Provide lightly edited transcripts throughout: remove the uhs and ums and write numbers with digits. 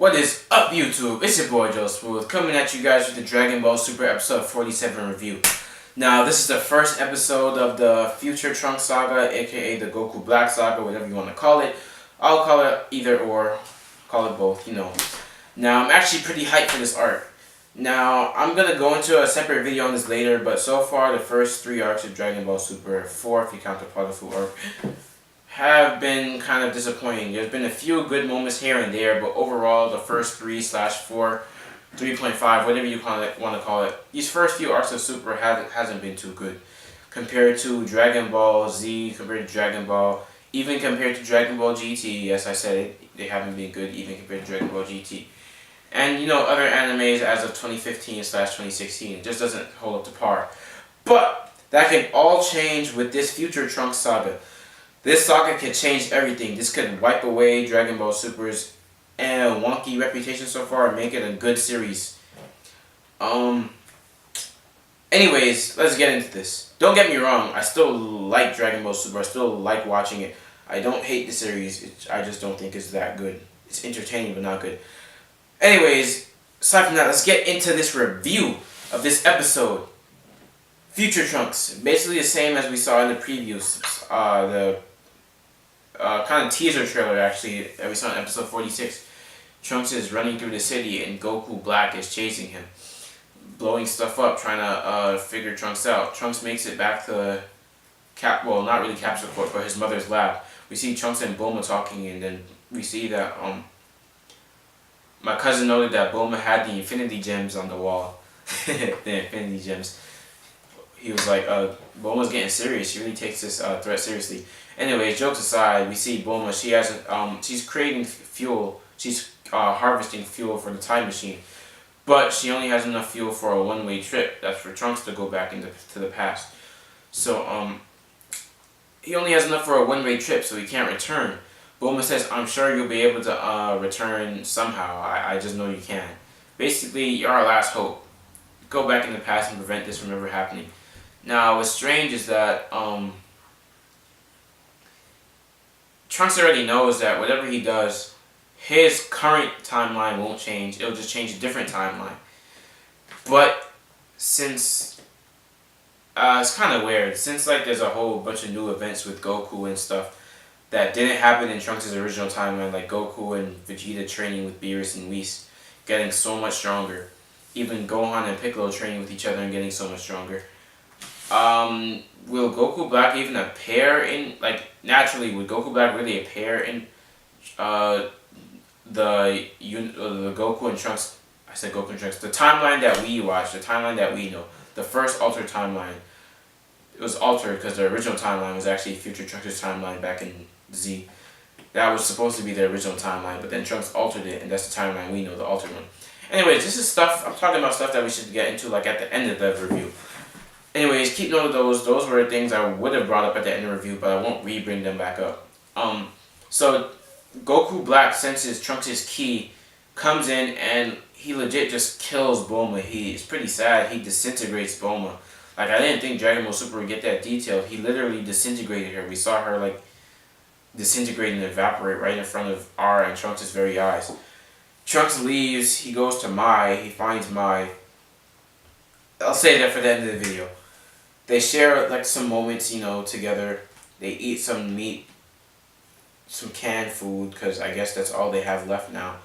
What is up, YouTube? It's your boy Joe Smooth coming at you guys with the Dragon Ball Super episode 47 review. Now, this is the first episode of the Future Trunks Saga, aka the Goku Black Saga, whatever you want to call it. I'll call it either or, call it both, you know. Now, I'm actually pretty hyped for this arc. Now, I'm going to go into a separate video on this later, but so far the first 3 arcs of Dragon Ball Super, 4 if you count the Powerful arc, have been kind of disappointing. There's been a few good moments here and there, but overall, the first 3/4, 3.5, whatever you want to call it, these first few arcs of Super hasn't been too good. Compared to Dragon Ball Z, compared to Dragon Ball, even compared to Dragon Ball GT, as I said, they haven't been good, even compared to Dragon Ball GT. And, you know, other animes as of 2015/2016, it just doesn't hold up to par. But that can all change with this Future Trunks Saga. This saga could change everything. This could wipe away Dragon Ball Super's wonky reputation so far and make it a good series. Anyways, let's get into this. Don't get me wrong, I still like Dragon Ball Super. I still like watching it. I don't hate the series. I just don't think it's that good. It's entertaining, but not good. Anyways, aside from that, let's get into this review of this episode. Future Trunks, basically the same as we saw in the previews. The kind of teaser trailer actually that we saw in episode 46. Trunks is running through the city and Goku Black is chasing him, blowing stuff up, trying to figure Trunks out. Trunks makes it back to not really Capsule Corp, but his mother's lab. We see Trunks and Bulma talking, and then we see that my cousin noted that Bulma had the Infinity Gems on the wall. The Infinity Gems. He was like, Bulma's getting serious. She really takes this threat seriously. Anyways, jokes aside, we see Bulma. She has she's creating fuel. She's harvesting fuel for the time machine, but she only has enough fuel for a one-way trip. That's for Trunks to go back to the past. So he only has enough for a one-way trip, so he can't return. Bulma says, "I'm sure you'll be able to return somehow. I just know you can. Basically, you're our last hope. Go back in the past and prevent this from ever happening." Now, what's strange is that Trunks already knows that whatever he does, his current timeline won't change. It'll just change a different timeline. But since it's kind of weird, since like there's a whole bunch of new events with Goku and stuff that didn't happen in Trunks' original timeline, like Goku and Vegeta training with Beerus and Whis, getting so much stronger. Even Gohan and Piccolo training with each other and getting so much stronger. Will Goku Black even appear in, like, naturally, would Goku Black really appear in the Goku and Trunks, I said Goku and Trunks, the timeline that we watch, the timeline that we know, the first altered timeline? It was altered because the original timeline was actually Future Trunks' timeline back in Z. That was supposed to be the original timeline, but then Trunks altered it, and that's the timeline we know, the altered one. Anyways, this is stuff, I'm talking about stuff that we should get into, like, at the end of the review. Anyways, keep note of those. Those were things I would have brought up at the end of the review, but I won't re-bring them back up. So Goku Black senses Trunks' ki, comes in, and he legit just kills Bulma. It's pretty sad. He disintegrates Bulma. Like, I didn't think Dragon Ball Super would get that detailed. He literally disintegrated her. We saw her, like, disintegrate and evaporate right in front of our and Trunks' very eyes. Trunks leaves. He goes to Mai. He finds Mai. I'll say that for the end of the video. They share, like, some moments, you know, together. They eat some meat, some canned food, because I guess that's all they have left now.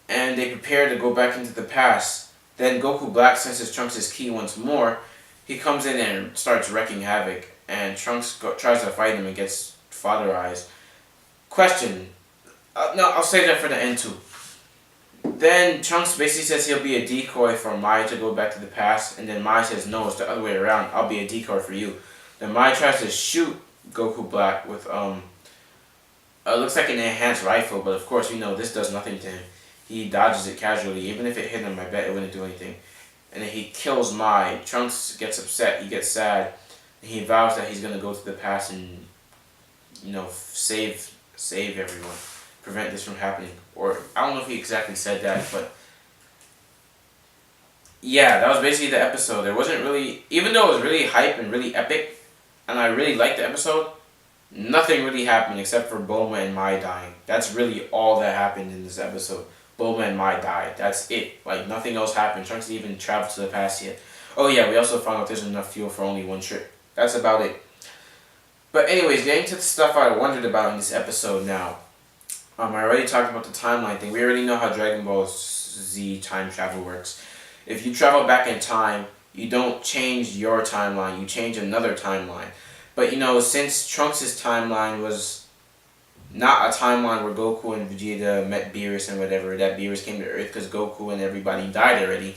And they prepare to go back into the past. Then Goku Black senses Trunks' ki once more. He comes in and starts wrecking havoc. And Trunks tries to fight him and gets father eyes. Question. No, I'll save that for the end too. Then Trunks basically says he'll be a decoy for Mai to go back to the past, and then Mai says, "No, it's the other way around. I'll be a decoy for you." Then Mai tries to shoot Goku Black with looks like an enhanced rifle, but of course we know this does nothing to him. He dodges it casually. Even if it hit him, I bet it wouldn't do anything. And then he kills Mai. Trunks gets upset. He gets sad. And he vows that he's gonna go to the past and, you know, save everyone. Prevent this from happening. Or, I don't know if he exactly said that, but yeah, that was basically the episode. There wasn't really, even though it was really hype and really epic, and I really liked the episode, nothing really happened except for Bulma and Mai dying. That's really all that happened in this episode. Bulma and Mai died. That's it. Like, nothing else happened. Trunks didn't even travel to the past yet. Oh yeah, we also found out there's enough fuel for only one trip. That's about it. But anyways, getting to the stuff I wondered about in this episode now. I already talked about the timeline thing. We already know how Dragon Ball Z time travel works. If you travel back in time, you don't change your timeline, you change another timeline. But since Trunks' timeline was not a timeline where Goku and Vegeta met Beerus and whatever, that Beerus came to Earth because Goku and everybody died already.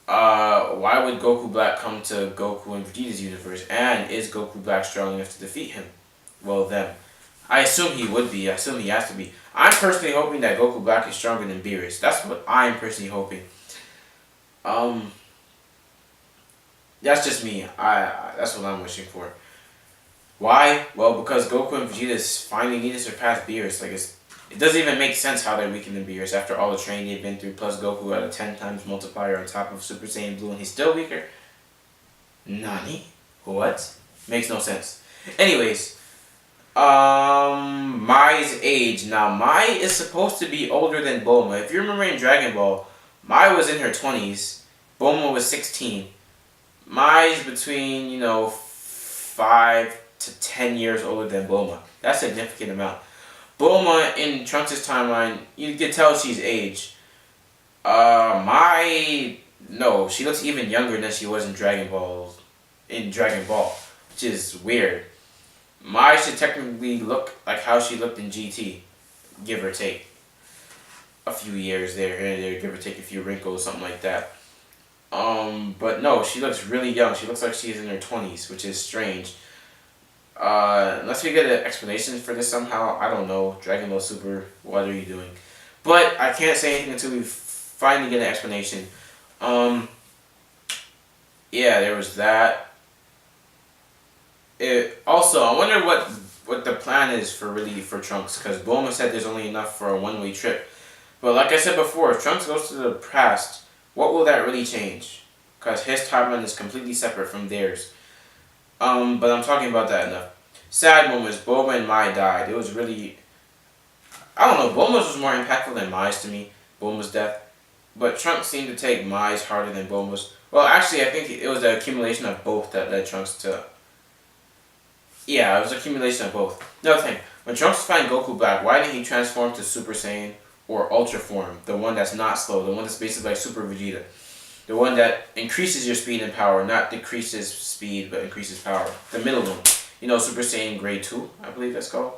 Why would Goku Black come to Goku and Vegeta's universe? And is Goku Black strong enough to defeat him? Well, them. I assume he would be. I assume he has to be. I'm personally hoping that Goku Black is stronger than Beerus. That's what I'm personally hoping. That's just me. That's what I'm wishing for. Why? Well, because Goku and Vegeta finally need to surpass Beerus. Like, it doesn't even make sense how they're weaker than Beerus after all the training they've been through, plus Goku at a 10 times multiplier on top of Super Saiyan Blue, and he's still weaker? Nani? What? Makes no sense. Anyways, Mai's age. Now, Mai is supposed to be older than Bulma. If you remember in Dragon Ball, Mai was in her 20s, Bulma was 16. Mai's between, 5 to 10 years older than Bulma. That's a significant amount. Bulma, in Trunks' timeline, you can tell she's aged. No, she looks even younger than she was in Dragon Ball, which is weird. Mai should technically look like how she looked in GT, give or take. A few years there, here and there, give or take a few wrinkles, something like that. But no, she looks really young. She looks like she's in her 20s, which is strange. Unless we get an explanation for this somehow, I don't know. Dragon Ball Super, what are you doing? But I can't say anything until we finally get an explanation. Yeah, there was that. Also, I wonder what the plan is for Trunks, because Bulma said there's only enough for a one-way trip. But like I said before, if Trunks goes to the past, what will that really change? Because his timeline is completely separate from theirs. But I'm talking about that enough. Sad moments. Bulma and Mai died. It was really... I don't know. Bulma's was more impactful than Mai's to me. Bulma's death. But Trunks seemed to take Mai's harder than Bulma's. Well, actually, I think it was the accumulation of both that led Trunks to... Yeah, it was an accumulation of both. Another thing. When Trunks was fighting Goku Black, why didn't he transform to Super Saiyan or Ultra form? The one that's not slow. The one that's basically like Super Vegeta. The one that increases your speed and power, not decreases speed, but increases power. The middle one. Super Saiyan Grade 2, I believe that's called.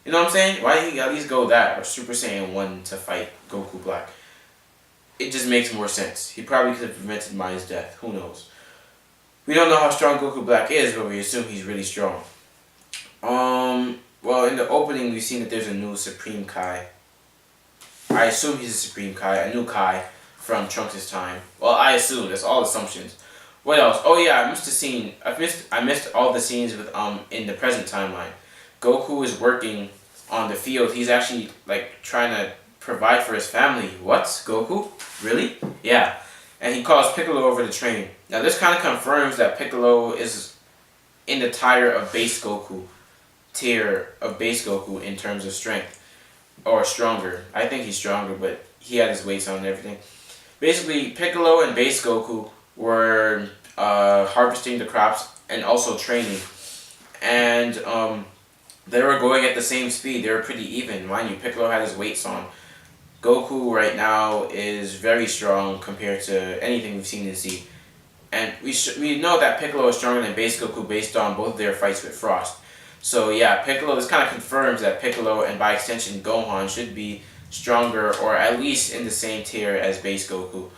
You know what I'm saying? Why didn't he at least go that, or Super Saiyan 1 to fight Goku Black? It just makes more sense. He probably could have prevented Mai's death. Who knows? We don't know how strong Goku Black is, but we assume he's really strong. Well, in the opening, we've seen that there's a new Supreme Kai. I assume he's a Supreme Kai, a new Kai from Trunks' time. Well, I assume. That's all assumptions. What else? Oh yeah, I missed a scene. I missed all the scenes with in the present timeline. Goku is working on the field. He's actually trying to provide for his family. What? Goku? Really? Yeah. And he calls Piccolo over to train. Now this kind of confirms that Piccolo is in the tier of base Goku in terms of strength. Or stronger. I think he's stronger, but he had his weights on and everything. Basically, Piccolo and base Goku were harvesting the crops and also training. And they were going at the same speed. They were pretty even. Mind you, Piccolo had his weights on. Goku right now is very strong compared to anything we've seen in Z. And we know that Piccolo is stronger than base Goku based on both their fights with Frost. So yeah, Piccolo, this kind of confirms that Piccolo and by extension Gohan should be stronger or at least in the same tier as base Goku.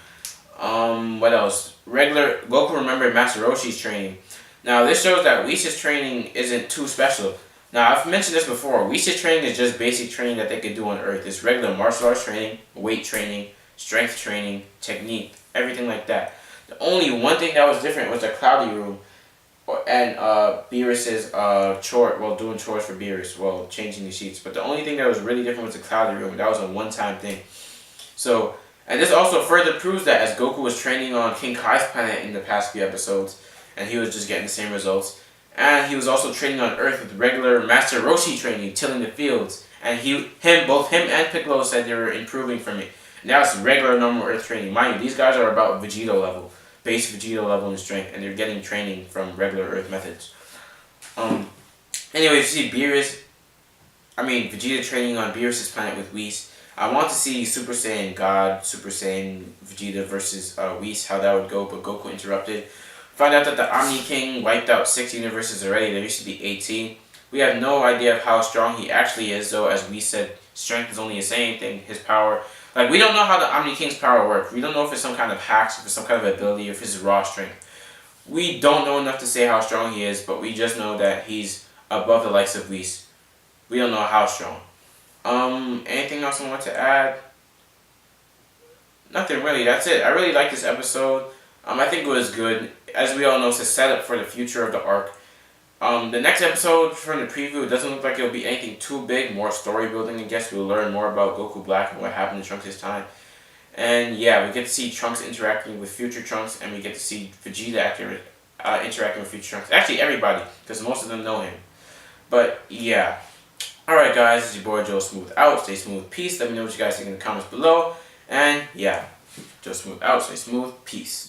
What else? Regular Goku remembered Master Roshi's training. Now this shows that Whis' training isn't too special. Now I've mentioned this before. Whis' training is just basic training that they could do on Earth. It's regular martial arts training, weight training, strength training, technique, everything like that. The only one thing that was different was the Cloudy Room and Beerus's doing chores for Beerus, changing the sheets. But the only thing that was really different was the Cloudy Room. That was a one-time thing. So, and this also further proves that as Goku was training on King Kai's planet in the past few episodes, and he was just getting the same results, and he was also training on Earth with regular Master Roshi training, tilling the fields, and both him and Piccolo said they were improving from it. And that's regular normal Earth training. Mind you, these guys are about Vegito level, base Vegito level in strength, and they're getting training from regular Earth methods. Anyway, you see Vegeta training on Beerus' planet with Whis. I want to see Super Saiyan God, Super Saiyan Vegeta versus Whis, how that would go, but Goku interrupted. Find out that the Omni King wiped out 6 universes already. There used to be 18. We have no idea of how strong he actually is, though, as we said, strength is only a saying thing, his power. Like, we don't know how the Omni King's power works. We don't know if it's some kind of hacks, if it's some kind of ability, or if it's raw strength. We don't know enough to say how strong he is, but we just know that he's above the likes of Whis. We don't know how strong. Anything else I want to add? Nothing really, that's it. I really like this episode. I think it was good. As we all know, it's a setup for the future of the arc. The next episode from the preview, it doesn't look like it'll be anything too big, more story building. I guess we'll learn more about Goku Black and what happened in Trunks' time. And yeah, we get to see Trunks interacting with future Trunks, and we get to see Vegeta interacting with future Trunks. Actually, everybody, because most of them know him. But yeah. Alright guys, it's your boy Joe Smooth out. Stay smooth, peace. Let me know what you guys think in the comments below. And yeah, Joe Smooth out, stay smooth, peace.